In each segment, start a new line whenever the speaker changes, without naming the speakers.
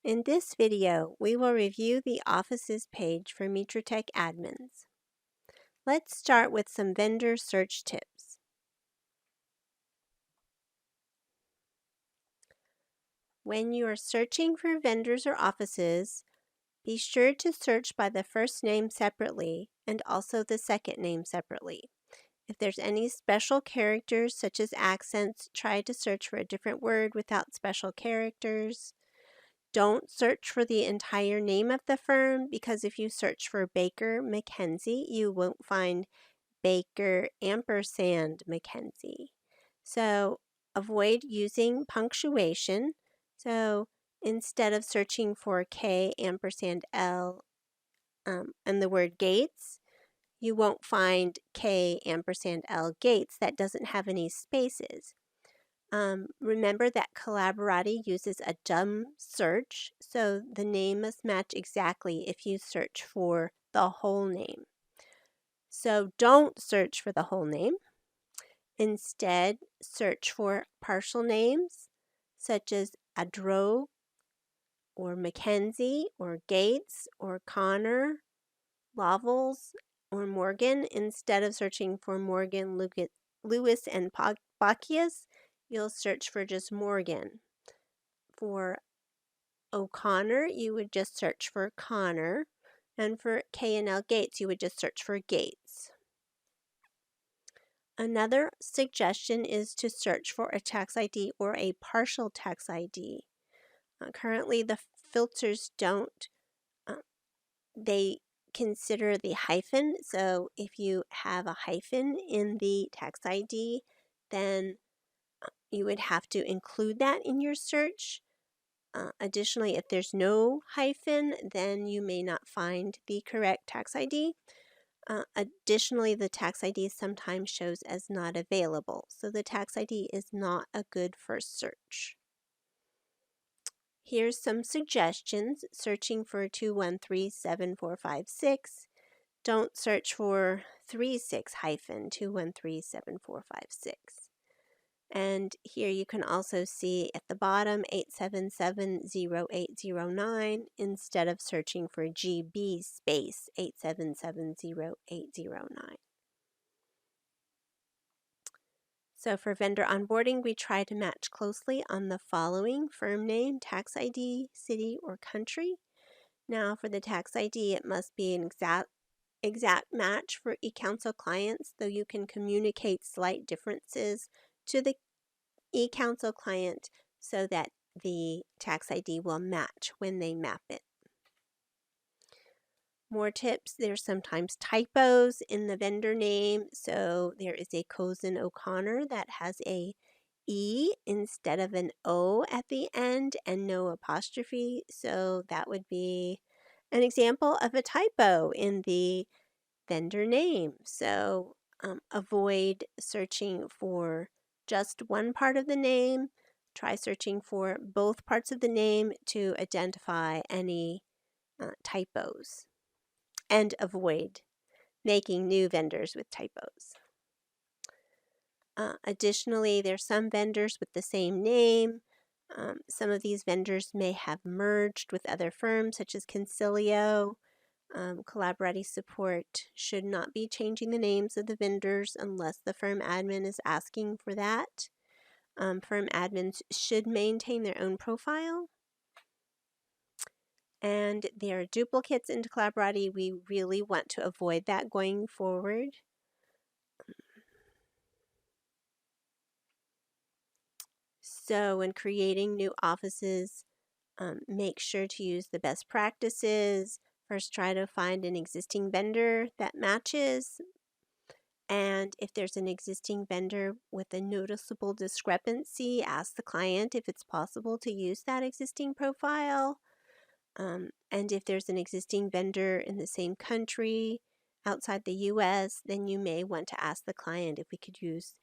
In this video, we will review the Offices page for MitraTech admins. Let's start with some vendor search tips. When you are searching for vendors or offices, be sure to search by the first name separately and also the second name separately. If there's any special characters such as accents, try to search for a different word without special characters. Don't search for the entire name of the firm because if you search for Baker McKenzie, you won't find Baker ampersand McKenzie. So avoid using punctuation. So instead of searching for K ampersand L and the word Gates, you won't find K ampersand L Gates. That doesn't have any spaces. Remember that Collaborati uses a dumb search, so the name must match exactly if you search for the whole name. So don't search for the whole name. Instead, search for partial names such as Adro or Mackenzie or Gates or Connor, Lovells or Morgan. Instead of searching for Morgan, Lewis, and Bacchius, you'll search for just Morgan. For O'Connor, you would just search for Connor. And for K&L Gates, you would just search for Gates. Another suggestion is to search for a tax ID or a partial tax ID. Currently, the filters don't, they consider the hyphen. So if you have a hyphen in the tax ID, then you would have to include that in your search. Additionally, if there's no hyphen, then you may not find the correct tax ID. Additionally, the tax ID sometimes shows as not available, so the tax ID is not a good first search. Here's some suggestions. Searching for 2137456. Don't search for 36-2137456. And here you can also see at the bottom 8770809 instead of searching for GB space 8770809. So for vendor onboarding, we try to match closely on the following: firm name, tax ID, city, or country. Now for the tax ID, it must be an exact match for e-council clients, though you can communicate slight differences to the e-council client so that the tax ID will match when they map it. More tips: there's sometimes typos in the vendor name. So there is a Cozen O'Connor that has a E instead of an O at the end and no apostrophe. So that would be an example of a typo in the vendor name. So avoid searching for just one part of the name. Try searching for both parts of the name to identify any typos, and avoid making new vendors with typos. Additionally, there's some vendors with the same name. Some of these vendors may have merged with other firms such as Concilio. Collaborati support should not be changing the names of the vendors unless the firm admin is asking for that. Firm admins should maintain their own profile. And there are duplicates into Collaborati. We really want to avoid that going forward. So when creating new offices, make sure to use the best practices. First, try to find an existing vendor that matches. And if there's an existing vendor with a noticeable discrepancy, ask the client if it's possible to use that existing profile. And if there's an existing vendor in the same country outside the US, then you may want to ask the client if we could use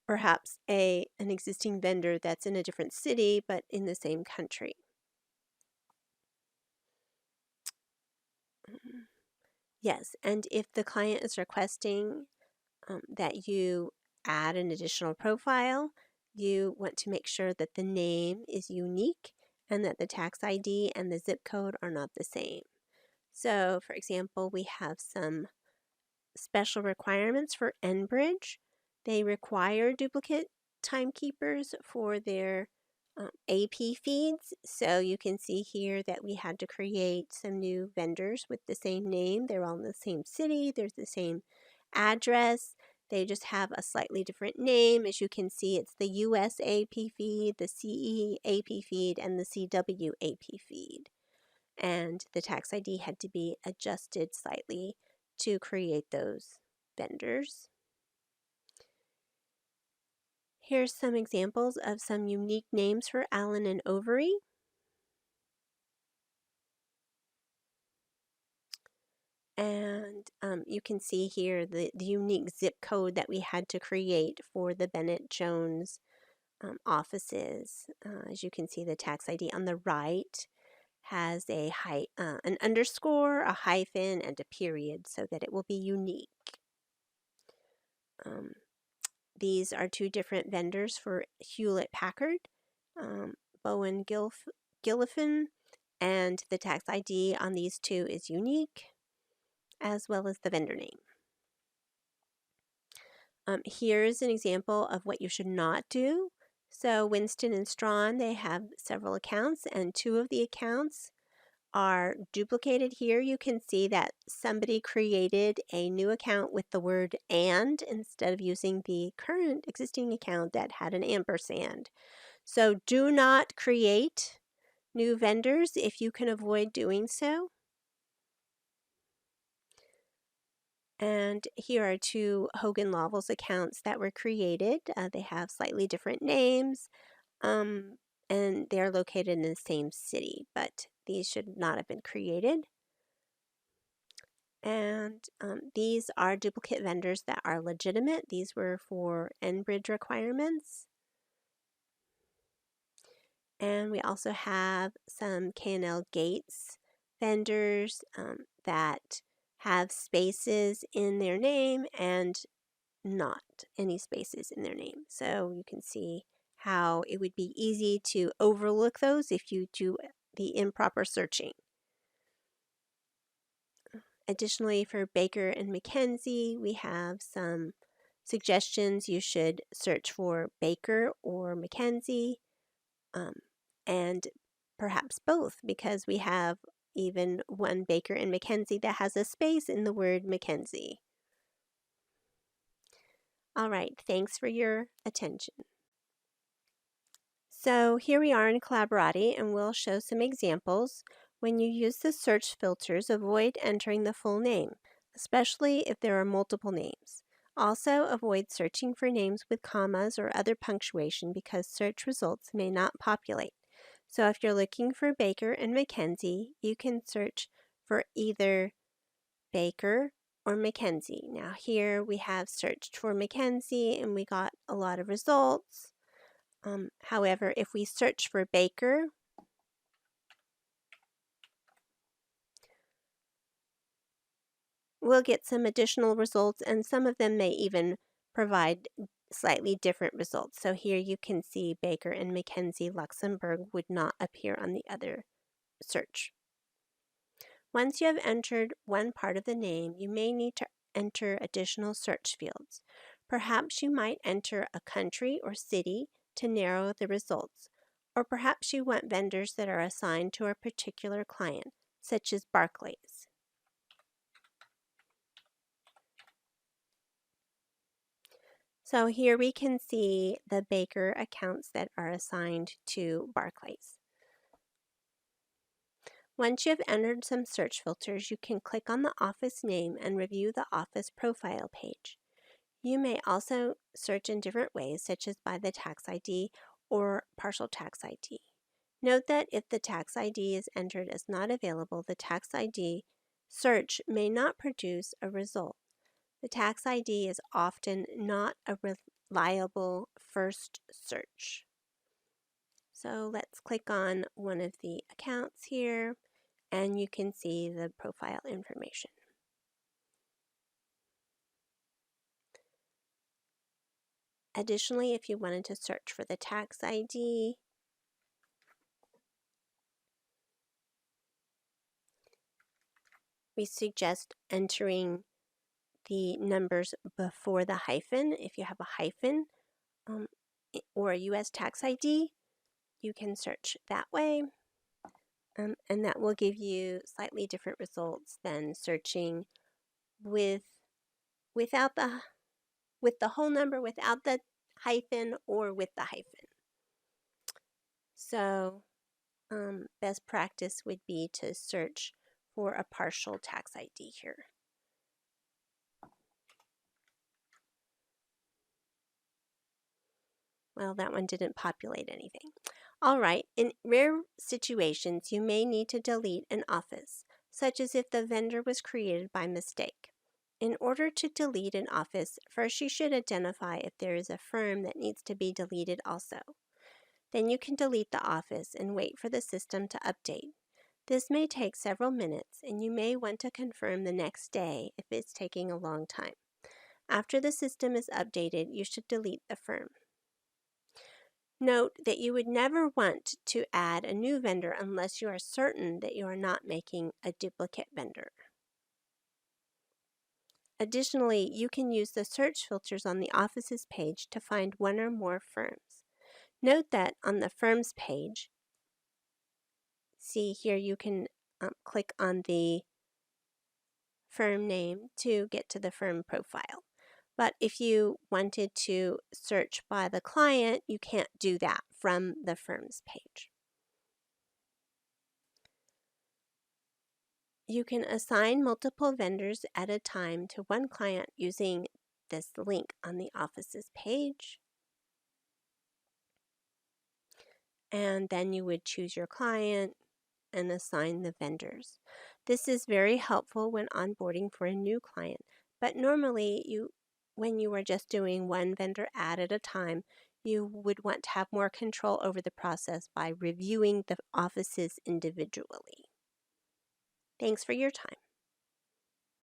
perhaps an existing vendor that's in a different city but in the same country. Yes, and if the client is requesting that you add an additional profile, you want to make sure that the name is unique and that the tax ID and the zip code are not the same. So, for example, we have some special requirements for Enbridge. They require duplicate timekeepers for their AP feeds. So you can see here that we had to create some new vendors with the same name. They're all in the same city. There's the same address. They just have a slightly different name. As you can see, it's the US AP feed, the CE AP feed, and the CW AP feed. And the tax ID had to be adjusted slightly to create those vendors. Here's some examples of some unique names for Allen and Overy. And you can see here the unique zip code that we had to create for the Bennett Jones offices. As you can see, the tax ID on the right has an underscore, a hyphen, and a period so that it will be unique. These are two different vendors for Hewlett-Packard, Bowen Gilliffen, and the tax ID on these two is unique, as well as the vendor name. Here's an example of what you should not do. So Winston and Strawn, they have several accounts, and two of the accounts are duplicated. Here you can see that somebody created a new account with the word and instead of using the current existing account that had an ampersand. So do not create new vendors if you can avoid doing so. And here are two Hogan Lovells accounts that were created. They have slightly different names, and they're located in the same city, but these should not have been created. And these are duplicate vendors that are legitimate. These were for Enbridge requirements. And we also have some K&L Gates vendors that have spaces in their name and not any spaces in their name. So you can see how it would be easy to overlook those if you do the improper searching. Additionally, for Baker and McKenzie, we have some suggestions. You should search for Baker or McKenzie, and perhaps both, because we have even one Baker and McKenzie that has a space in the word McKenzie. All right, thanks for your attention. So here we are in Collaborati, and we'll show some examples. When you use the search filters, avoid entering the full name, especially if there are multiple names. Also, avoid searching for names with commas or other punctuation because search results may not populate. So if you're looking for Baker and McKenzie, you can search for either Baker or McKenzie. Now here we have searched for McKenzie and we got a lot of results. However, if we search for Baker, we'll get some additional results, and some of them may even provide slightly different results. So here you can see Baker and McKenzie Luxembourg would not appear on the other search. Once you have entered one part of the name, you may need to enter additional search fields. Perhaps you might enter a country or city to narrow the results, or perhaps you want vendors that are assigned to a particular client, such as Barclays. So here we can see the Baker accounts that are assigned to Barclays. Once you have entered some search filters, you can click on the office name and review the office profile page. You may also search in different ways, such as by the tax ID or partial tax ID. Note that if the tax ID is entered as not available, the tax ID search may not produce a result. The tax ID is often not a reliable first search. So let's click on one of the accounts here, and you can see the profile information. Additionally, if you wanted to search for the tax ID, we suggest entering the numbers before the hyphen. If you have a hyphen or a U.S. tax ID, you can search that way. And that will give you slightly different results than searching without the whole number, without the hyphen, or with the hyphen. So best practice would be to search for a partial tax ID here. Well, that one didn't populate anything. All right, in rare situations, you may need to delete an office, such as if the vendor was created by mistake. In order to delete an office, first you should identify if there is a firm that needs to be deleted also. Then you can delete the office and wait for the system to update. This may take several minutes, and you may want to confirm the next day if it's taking a long time. After the system is updated, you should delete the firm. Note that you would never want to add a new vendor unless you are certain that you are not making a duplicate vendor. Additionally, you can use the search filters on the Offices page to find one or more firms. Note that on the Firms page, see here you can click on the firm name to get to the firm profile. But if you wanted to search by the client, you can't do that from the Firms page. You can assign multiple vendors at a time to one client using this link on the Offices page. And then you would choose your client and assign the vendors. This is very helpful when onboarding for a new client, but normally when you are just doing one vendor ad at a time, you would want to have more control over the process by reviewing the offices individually. Thanks for your time.